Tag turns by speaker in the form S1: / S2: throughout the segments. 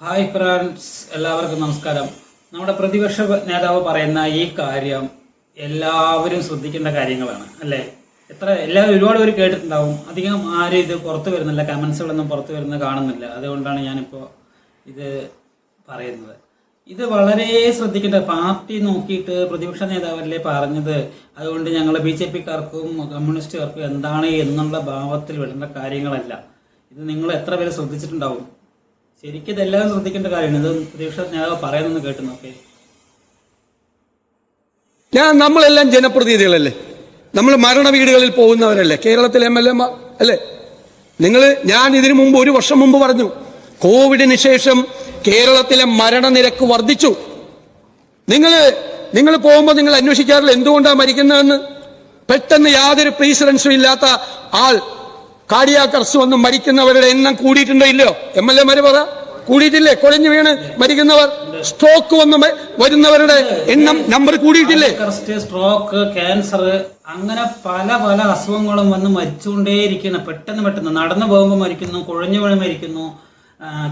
S1: Hi friends, എല്ലാവർക്കും നമസ്കാരം. നമ്മുടെ പ്രതിപക്ഷ നേതാവ് പറയുന്ന ഈ കാര്യം എല്ലാവരും ശ്രദ്ധിക്കേണ്ട കാര്യങ്ങളാണ് അല്ലേ? എല്ലാവരും ഒരുപാട് പേര് കേട്ടിട്ടുണ്ടാവും. അധികം ആരും ഇത് പുറത്തു വരുന്നില്ല, കമൻസുകളൊന്നും പുറത്തു വരുന്നത് കാണുന്നില്ല. അതുകൊണ്ടാണ് ഞാനിപ്പോൾ ഇത് പറയുന്നത്. ഇത് വളരെ ശ്രദ്ധിക്കേണ്ട. പാർട്ടി നോക്കിയിട്ട് പ്രതിപക്ഷ നേതാവല്ലേ പറഞ്ഞത്, അതുകൊണ്ട് ഞങ്ങൾ BJP-ക്കാർക്കും കമ്മ്യൂണിസ്റ്റുകാർക്കും എന്താണ് എന്നുള്ള ഭാവത്തിൽ വിടേണ്ട കാര്യങ്ങളല്ല. ഇത് നിങ്ങൾ എത്ര പേര് ശ്രദ്ധിച്ചിട്ടുണ്ടാവും? ശരിക്കും ഇതെല്ലാവരും ശ്രദ്ധിക്കേണ്ട കാര്യമാണ്. ഇത് പ്രതിപക്ഷ നേതാവ് പറയുന്നത് കേട്ടു നോക്കേ.
S2: നമ്മളെല്ലാം ജനപ്രതിനിധികളല്ലേ, നമ്മൾ മരണ വീടുകളിൽ പോകുന്നവരല്ലേ, കേരളത്തിലെ MLA അല്ലേ? ഞാൻ ഇതിനു മുമ്പ് 1 വർഷം മുമ്പ് പറഞ്ഞു, കോവിഡിന് ശേഷം കേരളത്തിലെ മരണനിരക്ക് വർദ്ധിച്ചു. നിങ്ങൾ പോകുമ്പോൾ നിങ്ങൾ അന്വേഷിക്കാറില്ല എന്തുകൊണ്ടാണ് മരിക്കുന്നതെന്ന്? പെട്ടെന്ന് യാതൊരു പ്രീസിഡൻസും ഇല്ലാത്ത ആൾ കാർഡിയാക് അറസ്റ്റ് വന്ന് മരിക്കുന്നവരുടെ എണ്ണം കൂടിയിട്ടുണ്ടോ ഇല്ലയോ? MLA-മാര് പറ, കൂടിയിട്ടില്ലേ? കുഴഞ്ഞു വീണ് മരിക്കുന്നവർ, സ്ട്രോക്ക് വന്ന് വരുന്നവരുടെ എണ്ണം നമ്പർ കൂടിയിട്ടില്ലേ?
S1: സ്ട്രോക്ക്, ക്യാൻസർ, അങ്ങനെ പല പല അസുഖങ്ങളും വന്ന് മരിച്ചുകൊണ്ടേയിരിക്കണം. പെട്ടെന്ന് നടന്നു പോകുമ്പോൾ മരിക്കുന്നു, കുഴഞ്ഞു വീണ് മരിക്കുന്നു,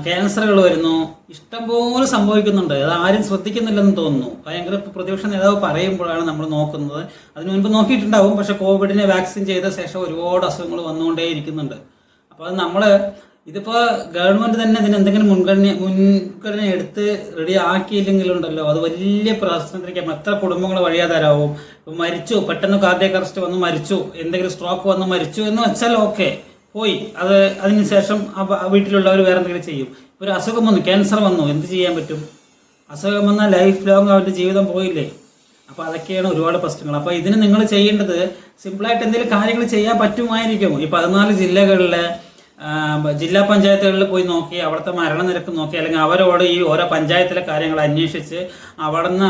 S1: ക്യാൻസറുകൾ വരുന്നു, ഇഷ്ടംപോലെ സംഭവിക്കുന്നുണ്ട്. അത് ആരും ശ്രദ്ധിക്കുന്നില്ലെന്ന് തോന്നുന്നു. ഭയങ്കര പ്രതിപക്ഷ നേതാവ് പറയുമ്പോഴാണ് നമ്മൾ നോക്കുന്നത്. അതിനു മുൻപ് നോക്കിയിട്ടുണ്ടാവും, പക്ഷെ കോവിഡിനെ വാക്സിൻ ചെയ്ത ശേഷം ഒരുപാട് അസുഖങ്ങൾ വന്നുകൊണ്ടേ ഇരിക്കുന്നുണ്ട്. അപ്പോൾ അത് ഇതിപ്പോൾ ഗവൺമെന്റ് തന്നെ ഇതിന് എന്തെങ്കിലും മുൻഗണന എടുത്ത് റെഡി ആക്കിയില്ലെങ്കിലുണ്ടല്ലോ, അത് വലിയ പ്രശ്നത്തിലേക്ക് എത്ര കുടുംബങ്ങൾ വഴിയാതാരാവും. ഇപ്പം മരിച്ചു, പെട്ടെന്ന് കാർഡിയാക് അറസ്റ്റ് വന്ന് മരിച്ചു, എന്തെങ്കിലും സ്ട്രോക്ക് വന്ന് മരിച്ചു എന്ന് വെച്ചാൽ ഓക്കെ, പോയി. അതിനുശേഷം വീട്ടിലുള്ളവർ വേറെ എന്തെങ്കിലും ചെയ്യും. ഒരു അസുഖം വന്നു, ക്യാൻസർ വന്നു, എന്ത് ചെയ്യാൻ പറ്റും? അസുഖം വന്നാൽ ലൈഫ് ലോങ് അവരുടെ ജീവിതം പോയില്ലേ? അപ്പോൾ അതൊക്കെയാണ് ഒരുപാട് പ്രശ്നങ്ങൾ. അപ്പോൾ ഇതിന് നിങ്ങൾ ചെയ്യേണ്ടത് സിമ്പിളായിട്ട് എന്തെങ്കിലും കാര്യങ്ങൾ ചെയ്യാൻ പറ്റുമായിരിക്കും. ഈ 14 ജില്ലകളിലെ ജില്ലാ പഞ്ചായത്തുകളിൽ പോയി നോക്കി, അവിടുത്തെ മരണനിരക്ക് നോക്കി, അല്ലെങ്കിൽ അവരോട് ഈ ഓരോ പഞ്ചായത്തിലെ കാര്യങ്ങൾ അന്വേഷിച്ച് അവിടുന്ന്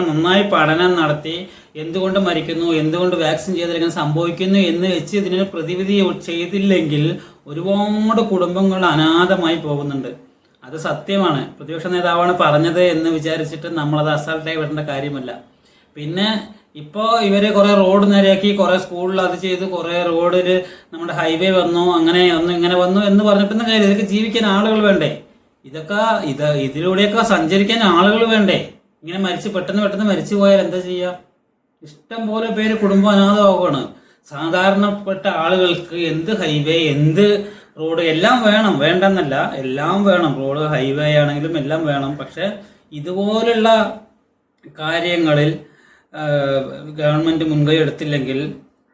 S1: നന്നായി പഠനം നടത്തി എന്തുകൊണ്ട് മരിക്കുന്നു, എന്തുകൊണ്ട് വാക്സിൻ ചെയ്തില്ലെങ്കിൽ സംഭവിക്കുന്നു എന്ന് വെച്ച് ഇതിന് പ്രതിവിധി ചെയ്തില്ലെങ്കിൽ ഒരുപാട് കുടുംബങ്ങൾ അനാഥമായി പോകുന്നുണ്ട്. അത് സത്യമാണ്. പ്രതിപക്ഷ നേതാവാണ് പറഞ്ഞത് എന്ന് വിചാരിച്ചിട്ട് നമ്മളത് അസാൾട്ടായി വിടേണ്ട കാര്യമല്ല. പിന്നെ ഇപ്പോൾ ഇവര് കുറെ റോഡ് നേരെയാക്കി, കുറെ സ്കൂളിൽ അത് ചെയ്ത്, കുറെ റോഡിൽ നമ്മുടെ ഹൈവേ വന്നു, അങ്ങനെ വന്നു, ഇങ്ങനെ വന്നു എന്ന് പറഞ്ഞിട്ടൊന്നും കാര്യം. ഇതൊക്കെ ജീവിക്കാൻ ആളുകൾ വേണ്ടേ? ഇതിലൂടെയൊക്കെ സഞ്ചരിക്കാൻ ആളുകൾ വേണ്ടേ? ഇങ്ങനെ പെട്ടെന്ന് മരിച്ചു പോയാൽ എന്താ ചെയ്യുക? ഇഷ്ടം പോലെ പേര് കുടുംബം അനാഥമാവുകയാണ്. സാധാരണപ്പെട്ട ആളുകൾക്ക് എന്ത് ഹൈവേ, എന്ത് റോഡ്, എല്ലാം വേണം, വേണ്ടെന്നല്ല, എല്ലാം വേണം. റോഡ്, ഹൈവേ ആണെങ്കിലും എല്ലാം വേണം. പക്ഷെ ഇതുപോലുള്ള കാര്യങ്ങളിൽ ഗവൺമെന്റ് മുൻകൈ എടുത്തില്ലെങ്കിൽ,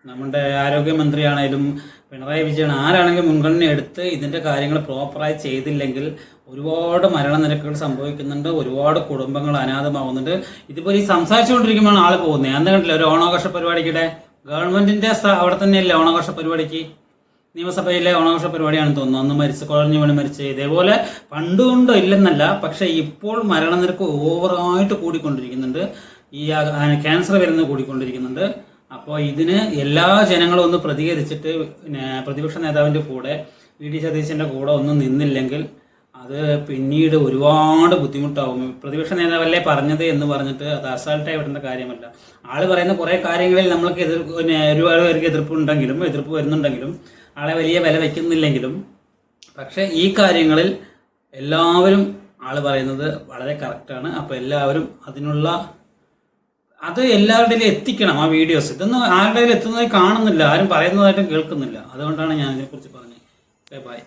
S1: നമ്മുടെ ആരോഗ്യമന്ത്രിയാണേലും പിണറായി വിജയൻ ആരാണെങ്കിലും മുൻഗണന എടുത്ത് ഇതിന്റെ കാര്യങ്ങൾ പ്രോപ്പറായി ചെയ്തില്ലെങ്കിൽ ഒരുപാട് മരണനിരക്കുകൾ സംഭവിക്കുന്നുണ്ട്, ഒരുപാട് കുടുംബങ്ങൾ അനാഥമാവുന്നുണ്ട്. ഇതിപ്പോൾ ഈ സംസാരിച്ചുകൊണ്ടിരിക്കുമ്പോഴാണ് ആൾ പോകുന്നത്. അന്ന് കണ്ടില്ല, ഒരു ഓണാഘോഷ പരിപാടിക്കിടെ ഗവൺമെന്റിന്റെ അവിടെ തന്നെയല്ലേ ഓണാഘോഷ പരിപാടിക്ക്, നിയമസഭയിലെ ഓണാഘോഷ പരിപാടിയാണെന്ന് തോന്നുന്നു, അന്ന് കുഴഞ്ഞു വീണ് മരിച്ച്. ഇതേപോലെ പണ്ടുകൊണ്ടോ ഇല്ലെന്നല്ല, പക്ഷെ ഇപ്പോൾ മരണനിരക്ക് ഓവറായിട്ട് കൂടിക്കൊണ്ടിരിക്കുന്നുണ്ട്. ഈ ക്യാൻസർ വരുന്നത് കൂടിക്കൊണ്ടിരിക്കുന്നുണ്ട്. അപ്പോൾ ഇതിന് എല്ലാ ജനങ്ങളും ഒന്ന് പ്രതികരിച്ചിട്ട് പ്രതിപക്ഷ നേതാവിൻ്റെ കൂടെ, VD സതീശൻ്റെ കൂടെ ഒന്നും നിന്നില്ലെങ്കിൽ അത് പിന്നീട് ഒരുപാട് ബുദ്ധിമുട്ടാവും. പ്രതിപക്ഷ നേതാവല്ലേ പറഞ്ഞത് എന്ന് പറഞ്ഞിട്ട് അത് അസാൾട്ടായി വിടേണ്ട കാര്യമല്ല. ആള് പറയുന്ന കുറേ കാര്യങ്ങളിൽ നമ്മൾക്ക് ഒരുപാട് പേർക്ക് എതിർപ്പ് വരുന്നുണ്ടെങ്കിലും, ആളെ വലിയ വില വയ്ക്കുന്നില്ലെങ്കിലും, പക്ഷെ ഈ കാര്യങ്ങളിൽ എല്ലാവരും ആള് പറയുന്നത് വളരെ കറക്റ്റാണ്. അപ്പോൾ എല്ലാവരും അത് എല്ലാവരുടെയും എത്തിക്കണം. ആ വീഡിയോസ് ഇതൊന്നും ആരുടെയും എത്തുന്നതായി കാണുന്നില്ല, ആരും പറയുന്നതായിട്ടും കേൾക്കുന്നില്ല. അതുകൊണ്ടാണ് ഞാൻ ഇതിനെക്കുറിച്ച് പറഞ്ഞത്. ബൈ.